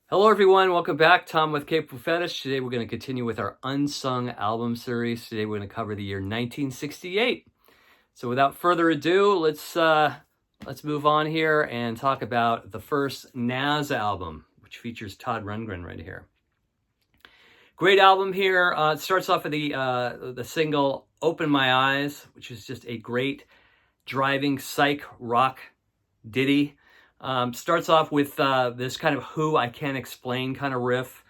Hello everyone, welcome back. Tom with Capable Fetish. Today we're going to continue with our Unsung album series. Today we're going to cover the year 1968. So without further ado, let's move on here and talk about the first Nazz album, which features Todd Rundgren right here. Great album here. It starts off with the single "Open My Eyes," which is just a great driving psych rock ditty. Starts off with this kind of "Who I Can't Explain" kind of riff.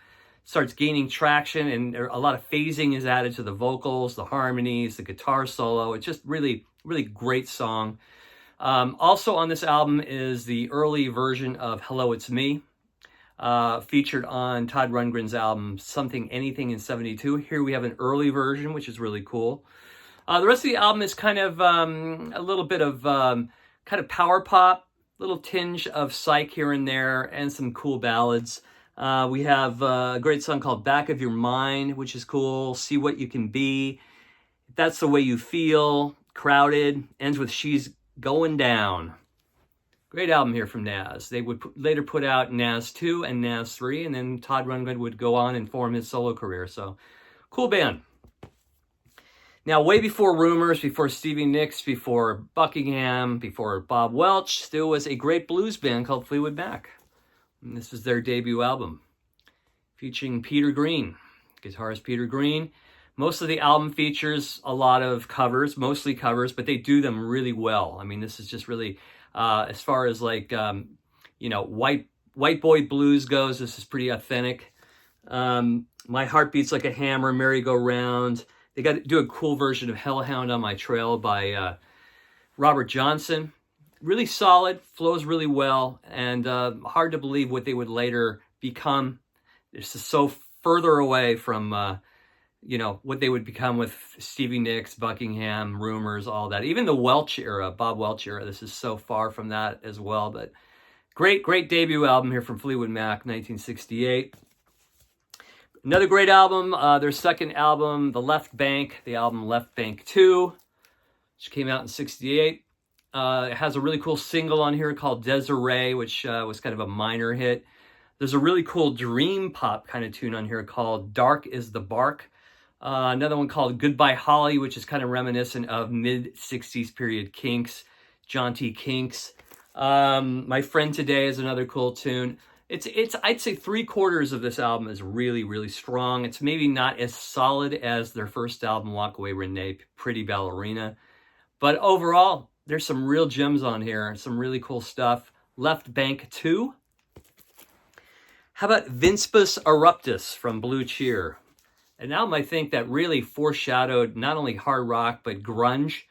Starts gaining traction, and a lot of phasing is added to the vocals, the harmonies, the guitar solo. It's just really, really great song. Also on this album is the early version of "Hello, It's Me," featured on Todd Rundgren's album "Something Anything" in '72. Here we have an early version, which is really cool. The rest of the album is kind of a little bit of kind of power pop, little tinge of psych here and there, and some cool ballads. We have a great song called "Back of Your Mind," which is cool. "See What You Can Be," "That's the Way You Feel," "Crowded," ends with "She's Going Down." Great album here from Nazz. They would later put out Nazz 2 and Nazz 3, and then Todd Rundgren would go on and form his solo career. So, cool band. Now, way before Rumors, before Stevie Nicks, before Buckingham, before Bob Welch, there was a great blues band called Fleetwood Mac. And this was their debut album, featuring Peter Green, guitarist Peter Green. Most of the album features a lot of covers, mostly covers, but they do them really well. I mean, this is just really, as far as like, white boy blues goes, this is pretty authentic. My Heart Beats Like a Hammer, Merry Go Round. They got to do a cool version of Hellhound on My Trail by Robert Johnson. Really solid, flows really well, and hard to believe what they would later become. This is so further away from, what they would become with Stevie Nicks, Buckingham, Rumors, all that. Even the Welch era, Bob Welch era, this is so far from that as well. But great debut album here from Fleetwood Mac, 1968. Another great album, their second album, the Left Banke, the album Left Banke Too, which came out in '68. It has a really cool single on here called Desiree, which was kind of a minor hit. There's a really cool dream pop kind of tune on here called Dark is the Bark. Another one called Goodbye Holly, which is kind of reminiscent of mid-'60s period Kinks, jaunty Kinks. My Friend Today is another cool tune. It's I'd say 3/4 of this album is really, really strong. It's maybe not as solid as their first album, Walk Away Renee, Pretty Ballerina. But overall, there's some real gems on here, some really cool stuff. Left Banke Too. How about Vinspus Eruptus from Blue Cheer? An album I think that really foreshadowed not only hard rock, but grunge.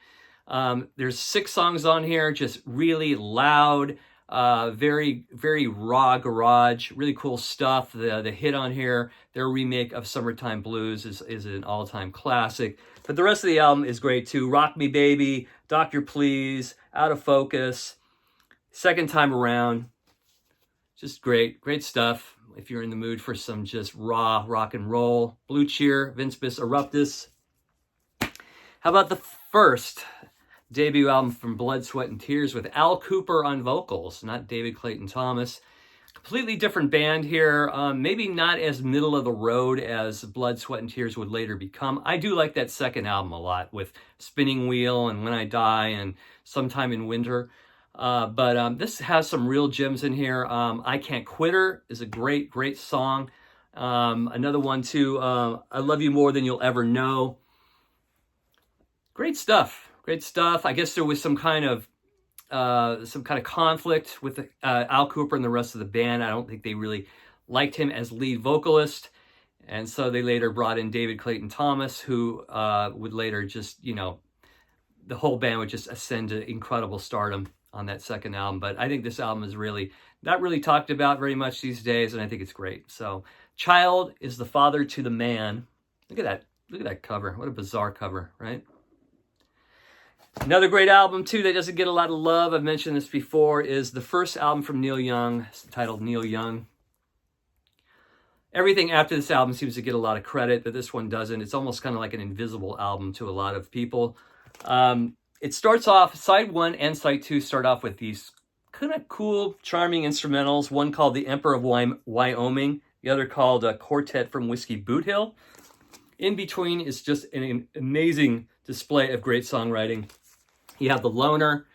There's 6 songs on here, just really loud, very, very raw garage, really cool stuff. The hit on here, their remake of Summertime Blues is an all-time classic. But the rest of the album is great too. Rock Me Baby, Dr. Please, Out of Focus, Second Time Around. Just great stuff if you're in the mood for some just raw rock and roll. Blue Cheer, Vinspus Eruptus. How about the first debut album from Blood, Sweat, and Tears with Al Kooper on vocals, not David Clayton Thomas. Completely different band here. Maybe not as middle of the road as Blood, Sweat, and Tears would later become. I do like that second album a lot with Spinning Wheel and When I Die and Sometime in Winter. But this has some real gems in here. I Can't Quit Her is a great song. Another one too, I Love You More Than You'll Ever Know. Great stuff. I guess there was some kind of conflict with Al Kooper and the rest of the band. I don't think they really liked him as lead vocalist, and so they later brought in David Clayton Thomas, who would later just, the whole band would just ascend to incredible stardom on that second album. But I think this album is really not really talked about very much these days, and I think it's great. So, Child is the Father to the Man. Look at that cover. What a bizarre cover, right? Another great album, too, that doesn't get a lot of love, I've mentioned this before, is the first album from Neil Young. It's titled Neil Young. Everything after this album seems to get a lot of credit, but this one doesn't. It's almost kind of like an invisible album to a lot of people. It starts off, side 1 and side 2 start off with these kind of cool, charming instrumentals. One called The Emperor of Wyoming, the other called Quartet from Whiskey Boot Hill. In between is just an amazing display of great songwriting. You have The Loner,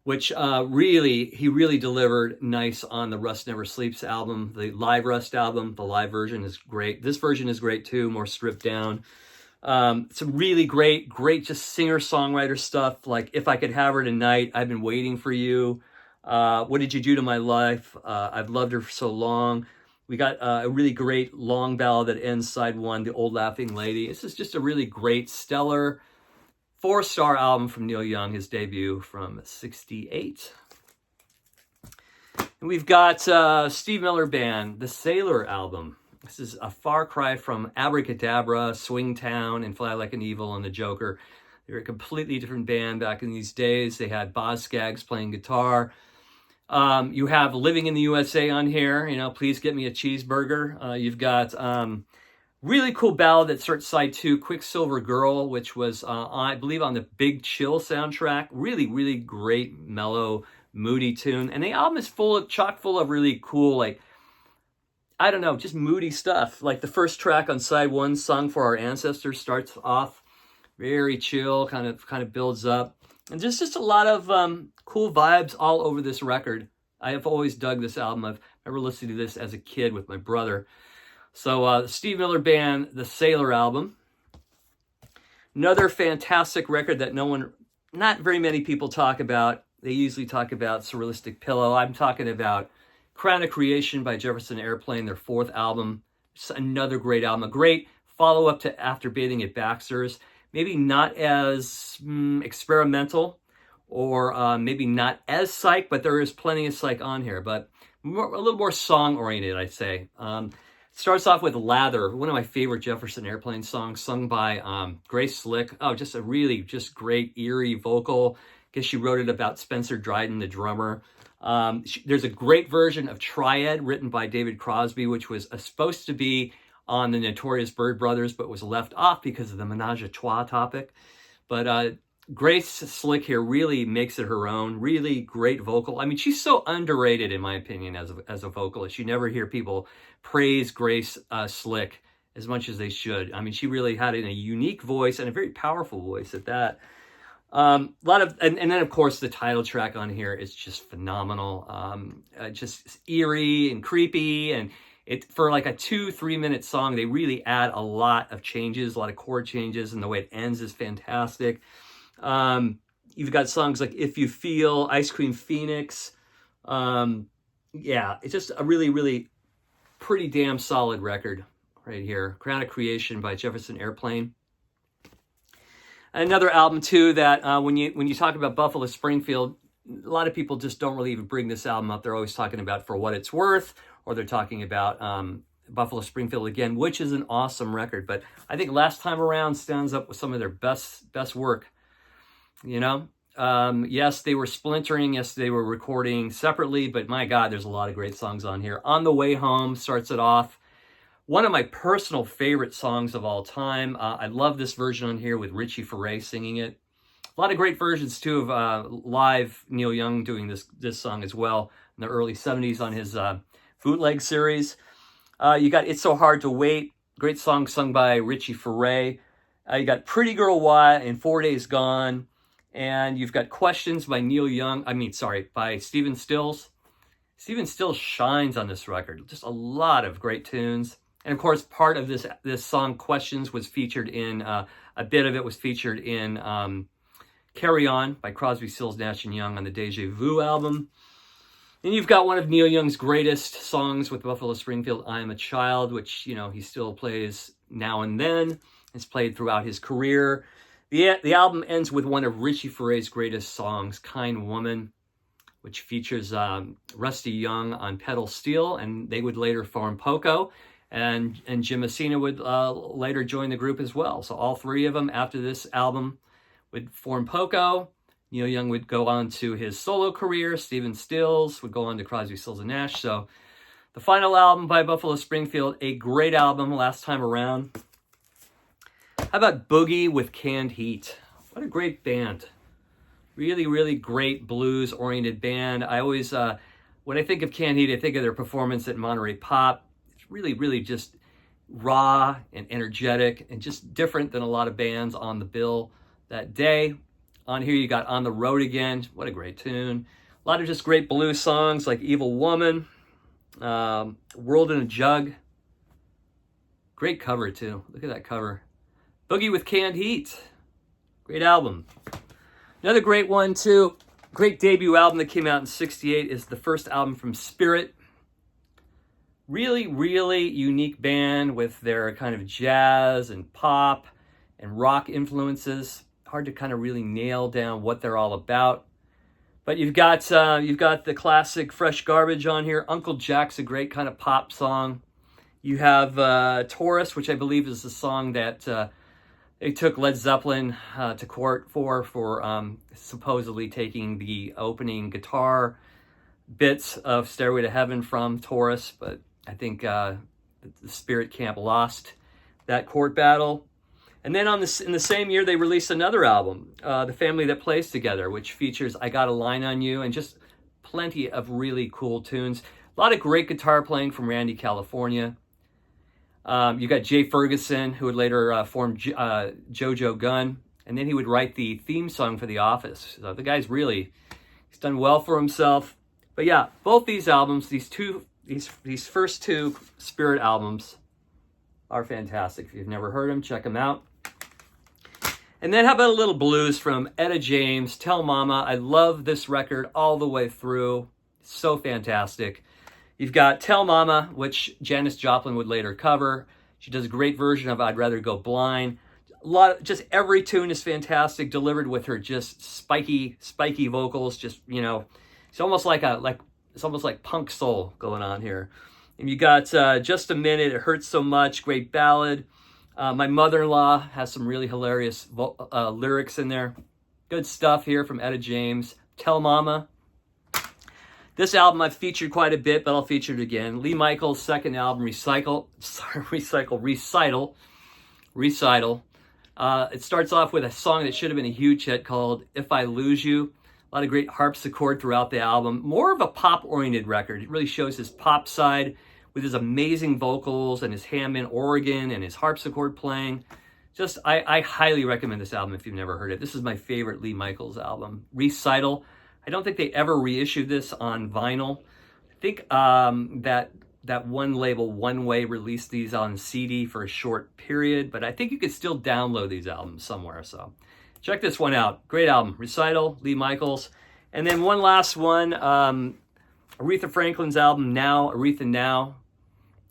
which he really delivered nice on the Rust Never Sleeps album, the live Rust album. The live version is great. This version is great too, more stripped down. Some really great just singer-songwriter stuff, like If I Could Have Her Tonight, I've Been Waiting for You, What Did You Do to My Life, I've Loved Her for So Long. We got a really great long ballad that ends side one, The Old Laughing Lady. This is just a really great, stellar, 4-star album from Neil Young, his debut from '68. And we've got Steve Miller Band, the Sailor album. This is a far cry from Abracadabra, Swingtown, and Fly Like an Evil and the Joker. They were a completely different band back in these days. They had Boz Scaggs playing guitar. You have Living in the USA on here, Please Get Me a Cheeseburger. You've got really cool ballad that starts side 2, Quicksilver Girl, which was, I believe, on the Big Chill soundtrack. Really great, mellow, moody tune. And the album is chock full of really cool, I don't know, just moody stuff. Like the first track on side 1, Song for Our Ancestors, starts off very chill, kind of builds up. And just a lot of cool vibes all over this record. I have always dug this album. I've ever listened to this as a kid with my brother. So Steve Miller Band, the Sailor album. Another fantastic record that not very many people talk about. They usually talk about Surrealistic Pillow. I'm talking about Crown of Creation by Jefferson Airplane, their 4th album. It's another great album. A great follow-up to After Bathing at Baxter's. Maybe not as experimental or maybe not as psych, but there is plenty of psych on here. But a little more song-oriented, I'd say. Starts off with Lather, one of my favorite Jefferson Airplane songs, sung by Grace Slick. Oh, just a really great, eerie vocal. I guess she wrote it about Spencer Dryden, the drummer. There's a great version of Triad written by David Crosby, which was supposed to be on the Notorious Bird Brothers, but was left off because of the menage a trois topic. But Grace Slick here really makes it her own. Really great vocal. I mean, she's so underrated, in my opinion, as a vocalist. You never hear people praise Grace Slick as much as they should. I mean, she really had a unique voice and a very powerful voice at that. And then of course the title track on here is just phenomenal. Just eerie and creepy, and for like a 2-3 minute song, they really add a lot of changes, a lot of chord changes, and the way it ends is fantastic. You've got songs like If You Feel, Ice Cream Phoenix. Yeah, it's just a really pretty damn solid record right here. Crown of Creation by Jefferson Airplane. Another album too that when you talk about Buffalo Springfield, a lot of people just don't really even bring this album up. They're always talking about For What It's Worth, or they're talking about Buffalo Springfield again, which is an awesome record. But I think Last Time Around stands up with some of their best work. Yes, they were splintering. Yes, they were recording separately. But my God, there's a lot of great songs on here. On the Way Home starts it off. One of my personal favorite songs of all time. I love this version on here with Richie Furay singing it. A lot of great versions too of live Neil Young doing this song as well in the early 70s on his bootleg series. You got It's So Hard to Wait, great song sung by Richie Furay. You got Pretty Girl Why and 4 Days Gone. And you've got Questions by by Stephen Stills. Stephen Stills shines on this record. Just a lot of great tunes. And of course, part of this song, Questions, was featured in, a bit of it was featured in Carry On by Crosby, Stills, Nash & Young on the Deja Vu album. Then you've got one of Neil Young's greatest songs with Buffalo Springfield, I Am a Child, which, he still plays now and then. It's played throughout his career. The album ends with one of Richie Furay's greatest songs, Kind Woman, which features Rusty Young on pedal steel, and they would later form Poco. And Jim Messina would later join the group as well. So all three of them after this album would form Poco. Neil Young would go on to his solo career. Stephen Stills would go on to Crosby, Stills, and Nash. So the final album by Buffalo Springfield, a great album Last Time Around. How about Boogie with Canned Heat? What a great band. Really, really great blues-oriented band. I always, when I think of Canned Heat, I think of their performance at Monterey Pop. It's really, really just raw and energetic and just different than a lot of bands on the bill that day. On here, you got On the Road Again. What a great tune. A lot of just great blues songs like Evil Woman, World in a Jug. Great cover, too. Look at that cover. Boogie with Canned Heat. Great album. Another great one, too. Great debut album that came out in '68 is the first album from Spirit. Really, really unique band with their kind of jazz and pop and rock influences. Hard to kind of really nail down what they're all about. But you've got the classic Fresh Garbage on here. Uncle Jack's a great kind of pop song. You have Taurus, which I believe is the song that they took Led Zeppelin to court for supposedly taking the opening guitar bits of Stairway to Heaven from Taurus, but I think the Spirit Camp lost that court battle. And then in the same year, they released another album, The Family That Plays Together, which features I Got a Line on You and just plenty of really cool tunes. A lot of great guitar playing from Randy California. You got Jay Ferguson, who would later form JoJo Gunn, and then he would write the theme song for The Office. So the guy's he's done well for himself. But yeah, both these albums, these first two Spirit albums are fantastic. If you've never heard them, check them out. And then how about a little blues from Etta James, Tell Mama. I love this record all the way through. So fantastic. You've got Tell Mama, which Janis Joplin would later cover. She does a great version of I'd Rather Go Blind. Just every tune is fantastic, delivered with her just spiky vocals. Just, it's almost like punk soul going on here. And you got Just a Minute, It Hurts So Much, great ballad. My Mother-in-Law has some really hilarious lyrics in there. Good stuff here from Etta James. Tell Mama. This album I've featured quite a bit, but I'll feature it again. Lee Michaels' second album, Recital. It starts off with a song that should have been a huge hit called If I Lose You. A lot of great harpsichord throughout the album. More of a pop-oriented record. It really shows his pop side with his amazing vocals and his Hammond organ and his harpsichord playing. I highly recommend this album if you've never heard it. This is my favorite Lee Michaels album. Recital. I don't think they ever reissued this on vinyl. I think that one label, One Way, released these on CD for a short period, but I think you could still download these albums somewhere. So check this one out. Great album. Recital, Lee Michaels. And then one last one, Aretha Franklin's album, Now, Aretha Now.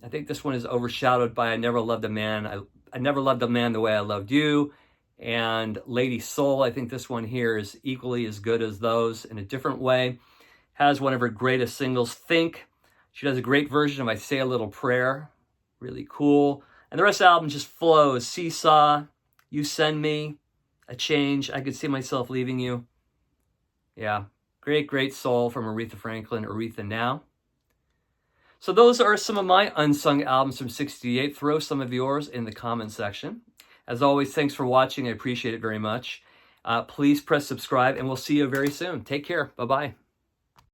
I think this one is overshadowed by I Never Loved a Man. I Never Loved a Man the Way I Loved You. And Lady Soul. I think this one here is equally as good as those in a different way. Has one of her greatest singles, Think. She does a great version of I Say a Little Prayer. Really cool. And the rest of the album just flows. Seesaw, You Send Me, A Change, I Could See Myself Leaving You. Yeah, great soul from Aretha Franklin, Aretha Now. So those are some of my unsung albums from '68. Throw some of yours in the comment section. As always, thanks for watching. I appreciate it very much. Please press subscribe, and we'll see you very soon. Take care. Bye-bye.